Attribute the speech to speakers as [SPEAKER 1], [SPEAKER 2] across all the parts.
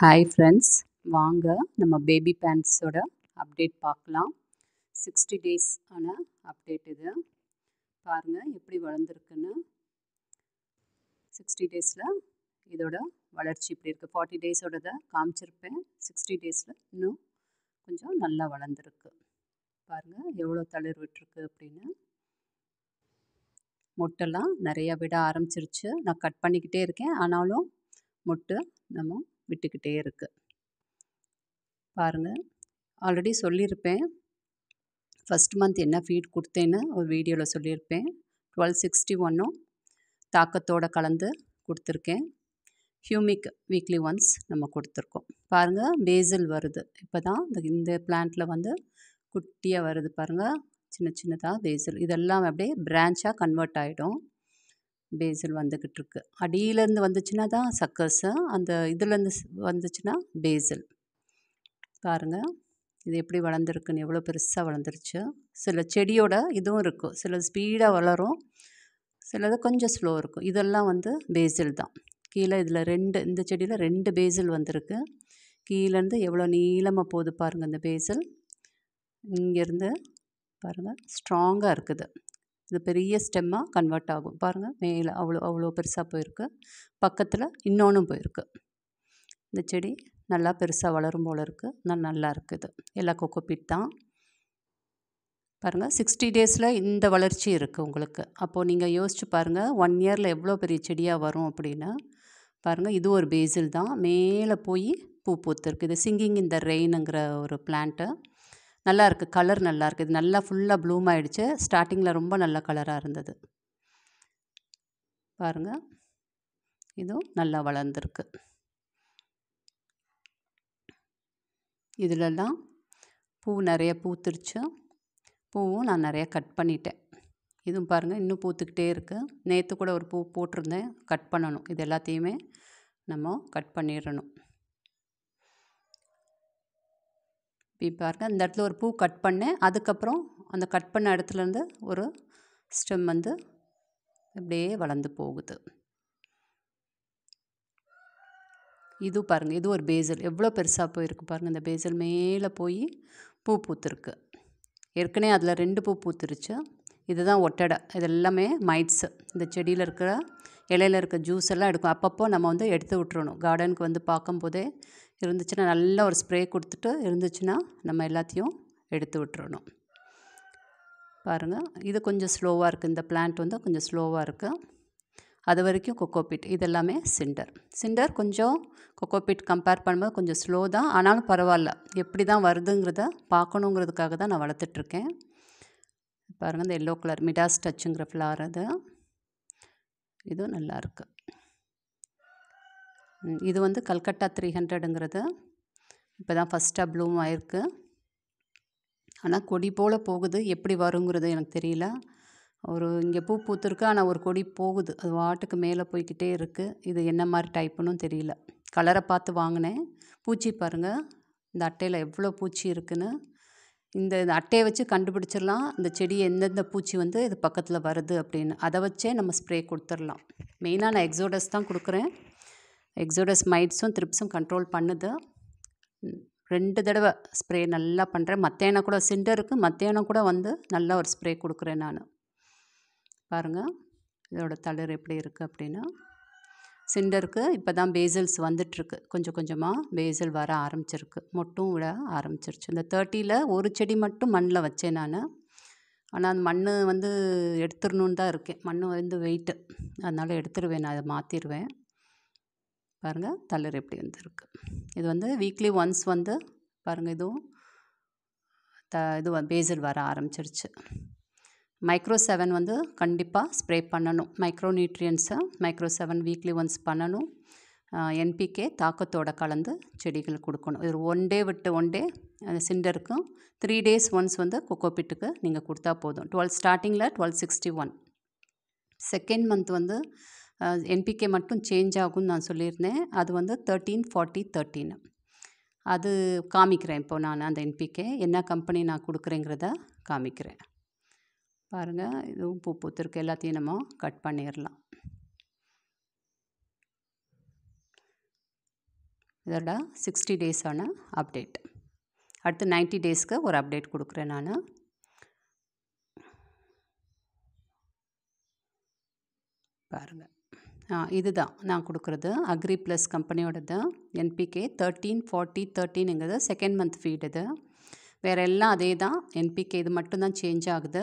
[SPEAKER 1] Hi friends, வாங்க நம்ம baby பேண்ட்ஸோட update பார்க்கலாம். 60 டேஸ் ஆன அப்டேட் இது. பாருங்கள் எப்படி வளர்ந்துருக்குன்னு. 60 டேஸில் இதோட வளர்ச்சி இப்படி இருக்குது. 40 டேஸோடதை காமிச்சிருப்பேன். 60 டேஸில் இன்னும் கொஞ்சம் நல்லா வளர்ந்துருக்கு. பாருங்கள் எவ்வளோ தளிர் விட்டுருக்கு அப்படின்னு. மொட்டெல்லாம் நிறையா விட ஆரம்பிச்சிருச்சு. நான் கட் பண்ணிக்கிட்டே இருக்கேன், ஆனாலும் மொட்டு நம்ம விட்டுக்கிட்டே இருக்குது. பாருங்கள், ஆல்ரெடி சொல்லியிருப்பேன் ஃபஸ்ட் மந்த் என்ன ஃபீட் கொடுத்தேன்னு ஒரு வீடியோவில் சொல்லியிருப்பேன். 1261 தாக்கத்தோடு கலந்து கொடுத்துருக்கேன். ஹியூமிக் வீக்லி ஒன்ஸ் நம்ம கொடுத்துருக்கோம். பாருங்கள் பேசில் வருது. இப்போ தான் இந்த பிளான்ட்டில் வந்து குட்டியாக வருது பாருங்கள், சின்ன சின்னதாக பேசில். இதெல்லாம் அப்படியே பிரான்ச்சாக கன்வெர்ட் ஆகிடும். பேசில் வந்துக்கிட்டு இருக்கு. அடியிலேருந்து வந்துச்சுன்னா தான் சக்கஸு, அந்த இதுலேருந்து வந்துச்சுன்னா பேசில். பாருங்கள் இது எப்படி வளர்ந்துருக்குன்னு, எவ்வளோ பெருசாக வளர்ந்துருச்சு. சில செடியோட இதுவும் இருக்கும், சில ஸ்பீடாக வளரும், சிலது கொஞ்சம் ஸ்லோ இருக்கும். இதெல்லாம் வந்து பேசில் தான். கீழே இதில் இந்த செடியில் 2 பேசில் வந்திருக்கு. கீழேருந்து எவ்வளோ நீளமாக போகுது பாருங்கள் இந்த பேசில். இங்கேருந்து பாருங்கள் ஸ்ட்ராங்காக இருக்குது. இது பெரிய ஸ்டெம்மாக கன்வெர்ட் ஆகும். பாருங்கள் மேலே அவ்வளோ பெருசாக போயிருக்கு. பக்கத்தில் இன்னொன்றும் போயிருக்கு. இந்த செடி நல்லா பெருசாக வளரும் போல் இருக்குது. நல்லா இருக்குது. எல்லாம் கொக்கோபீட் தான். பாருங்கள் 60 டேஸில் இந்த வளர்ச்சி இருக்குது உங்களுக்கு. அப்போது நீங்கள் யோசிச்சு பாருங்கள் 1 இயரில் எவ்வளோ பெரிய செடியாக வரும் அப்படின்னு. பாருங்கள் இது ஒரு பேசில் தான். மேலே போய் பூ பூத்துருக்கு. இது சிங்கிங் இன் த ரெயினுங்கிற ஒரு பிளான்ட்டு. நல்லா இருக்குது, கலர் நல்லா இருக்குது. இது நல்லா ஃபுல்லாக ப்ளூம் ஆகிடுச்சு. ஸ்டார்டிங்கில் ரொம்ப நல்ல கலராக இருந்தது. பாருங்கள் இதுவும் நல்லா வளர்ந்துருக்கு. இதிலெல்லாம் பூ நிறைய பூத்துருச்சு. பூவும் நான் நிறையா கட் பண்ணிட்டேன். இதுவும் பாருங்கள் இன்னும் பூத்துக்கிட்டே இருக்குது. நேற்று கூட ஒரு பூ போட்டிருந்தேன், கட் பண்ணணும். இது எல்லாத்தையுமே நம்ம கட் பண்ணிடணும். இப்போ பாருங்கள் இந்த இடத்துல ஒரு பூ கட் பண்ணேன். அதுக்கப்புறம் அந்த கட் பண்ண இடத்துலேருந்து ஒரு ஸ்டெம் வந்து அப்படியே வளர்ந்து போகுது. இது பாருங்கள் இது ஒரு பேசில். எவ்வளோ பெருசாக போயிருக்கு பாருங்கள். இந்த பேசில் மேலே போய் பூ பூத்துருக்கு. ஏற்கனவே அதில் 2 பூ பூத்துருச்சு. இதுதான் ஒட்டடை. இது எல்லாமே மைட்ஸு. இந்த செடியில் இருக்கிற இலையில் இருக்க ஜூஸ் எல்லாம் எடுக்கும். அப்பப்போ நம்ம வந்து எடுத்து விட்டுறணும். கார்டனுக்கு வந்து பார்க்கும்போதே இருந்துச்சுன்னா நல்ல ஒரு ஸ்ப்ரே கொடுத்துட்டு இருந்துச்சுன்னா நம்ம எல்லாத்தையும் எடுத்து விட்டுறணும். பாருங்கள் இது கொஞ்சம் ஸ்லோவாக இருக்குது. இந்த பிளான்ட் வந்து கொஞ்சம் ஸ்லோவாக இருக்குது. அது வரைக்கும் கொக்கோபீட். இதெல்லாமே சிண்டர் கொஞ்சம் கொக்கோபீட் கம்பேர் பண்ணும்போது கொஞ்சம் ஸ்லோ தான், ஆனாலும் பரவாயில்ல. எப்படி தான் வருதுங்கிறத பார்க்கணுங்கிறதுக்காக தான் நான் வளர்த்துட்ருக்கேன். பாருங்கள் இந்த எல்லோ கலர் மிடாஸ் டச்சுங்கிற ஃப்ளார் அது. இதுவும் நல்லாயிருக்கு. இது வந்து கல்கட்டா 300ங்கிறது. இப்போ தான் ஃபஸ்ட்டாக ப்ளூம் ஆயிருக்கு. ஆனால் கொடி போல் போகுது. எப்படி வருங்கிறது எனக்கு தெரியல. இங்கே பூ பூத்துருக்கு, ஆனால் ஒரு கொடி போகுது. அது வாட்டுக்கு மேலே போய்கிட்டே இருக்குது. இது என்ன மாதிரி டைப்புன்னு தெரியல. கலரை பார்த்து வாங்கினேன். பூச்சி பாருங்கள் இந்த அட்டையில் எவ்வளோ பூச்சி இருக்குன்னு. இந்த அட்டையை வச்சு கண்டுபிடிச்சிடலாம் இந்த செடி எந்தெந்த பூச்சி வந்து இது பக்கத்தில் வருது அப்படின்னு. அதை வச்சே நம்ம ஸ்ப்ரே கொடுத்துடலாம். மெயினாக நான் எக்ஸோடஸ் தான் கொடுக்குறேன். எக்ஸோடஸ் மைட்ஸும் த்ரிப்ஸும் கண்ட்ரோல் பண்ணுது. 2 தடவை ஸ்ப்ரே நல்லா பண்ணுறேன். மத்தியானம் கூட சிண்டருக்கு மத்தியானம் கூட வந்து நல்லா ஒரு ஸ்ப்ரே கொடுக்குறேன் நான். பாருங்கள் இதோட தளிர் எப்படி இருக்குது அப்படின்னு. சிண்டருக்கு இப்போ தான் பேசில்ஸ் வந்துட்டுருக்கு. கொஞ்சம் கொஞ்சமாக பேசில் வர ஆரம்பிச்சிருக்கு. மொட்டும் விட ஆரம்பிச்சிருச்சு. இந்த 30ல் ஒரு செடி மட்டும் மண்ணில் வச்சேன் நான். ஆனால் அந்த மண் வந்து எடுத்துடணுன்னு தான் இருக்கேன். மண் வந்து வெயிட்டு, அதனால் எடுத்துருவேன். நான் அதை மாற்றிடுவேன். பாருங்கள் தளிர் எப்படி வந்துருக்கு. இது வந்து வீக்லி ஒன்ஸ் வந்து பாருங்கள் இதுவும் இது பேசில் வர ஆரம்பிச்சிருச்சு. மைக்ரோ 7 வந்து கண்டிப்பாக ஸ்ப்ரே பண்ணணும். மைக்ரோ நியூட்ரியன்ஸை மைக்ரோ 7 வீக்லி ஒன்ஸ் பண்ணணும். என்பிகே தாக்கத்தோடு கலந்து செடிகள் கொடுக்கணும். இது 1 டே விட்டு 1 டே அந்த சிண்டருக்கும் 3 டேஸ் ஒன்ஸ் வந்து கொக்கோபீட்டுக்கு நீங்கள் கொடுத்தா போதும். ஸ்டார்டிங்கில் 1261. செகண்ட் மந்த் வந்து என்பிகே மட்டும் சேஞ்ச் ஆகும்னு நான் சொல்லியிருந்தேன். அது வந்து 13-40-13. அது காமிக்கிறேன். இப்போ நான் அந்த என்பிகே என்ன கம்பெனி நான் கொடுக்குறேங்கிறத காமிக்கிறேன். பாருங்கள் இதுவும் பூ பூத்துருக்கு. எல்லாத்தையும் நம்ம கட் பண்ணிடலாம். இதோட 60 டேஸான அப்டேட். அடுத்து 90 டேஸ்க்கு ஒரு அப்டேட் கொடுக்குறேன் நான். பாருங்கள், இதுதான் நான் கொடுக்குறது அக்ரி ப்ளஸ் கம்பெனியோடது. NPK 13 40 13ங்கிறது செகண்ட் மந்த் ஃபீட். இது வேறு எல்லாம் அதே தான். NPK இது மட்டும்தான் சேஞ்ச் ஆகுது.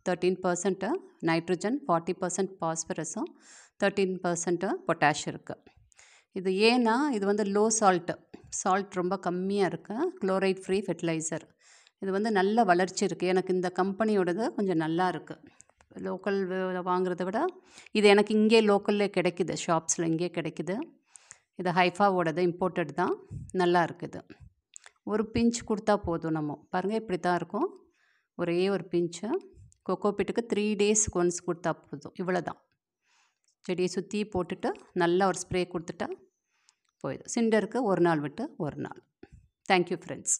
[SPEAKER 1] 13% நைட்ரஜன், 40% பாஸ்பரஸும், 13% பொட்டாஷ் இருக்குது. இது ஏன்னா இது வந்து லோ சால்ட் ரொம்ப கம்மியாக இருக்குது. Chloride free fertiliser. இது வந்து நல்ல வளர்ச்சி இருக்குது. எனக்கு இந்த கம்பெனியோடது கொஞ்சம் நல்லா இருக்குது. லோக்கல் வாங்குறத விட இது எனக்கு இங்கே லோக்கல்லே கிடைக்குது, ஷாப்ஸில் இங்கே கிடைக்குது. இது ஹைஃபாவோடது, இம்போர்ட்டட் தான். நல்லா இருக்குது. ஒரு பிஞ்ச் கொடுத்தா போதும். நம்ம பாருங்கள், இப்படி தான் இருக்கும். ஒரே ஒரு பிஞ்சு கொக்கோபிட்டுக்கு 3 டேஸ்க்கு ஒன்ஸ் கொடுத்தா போதும். இவ்வளோ தான். செடியை சுற்றி போட்டுட்டு நல்லா ஒரு ஸ்ப்ரே கொடுத்துட்டா போயிடும். சிண்டருக்கு ஒரு நாள் விட்டு ஒரு நாள். Thank you friends.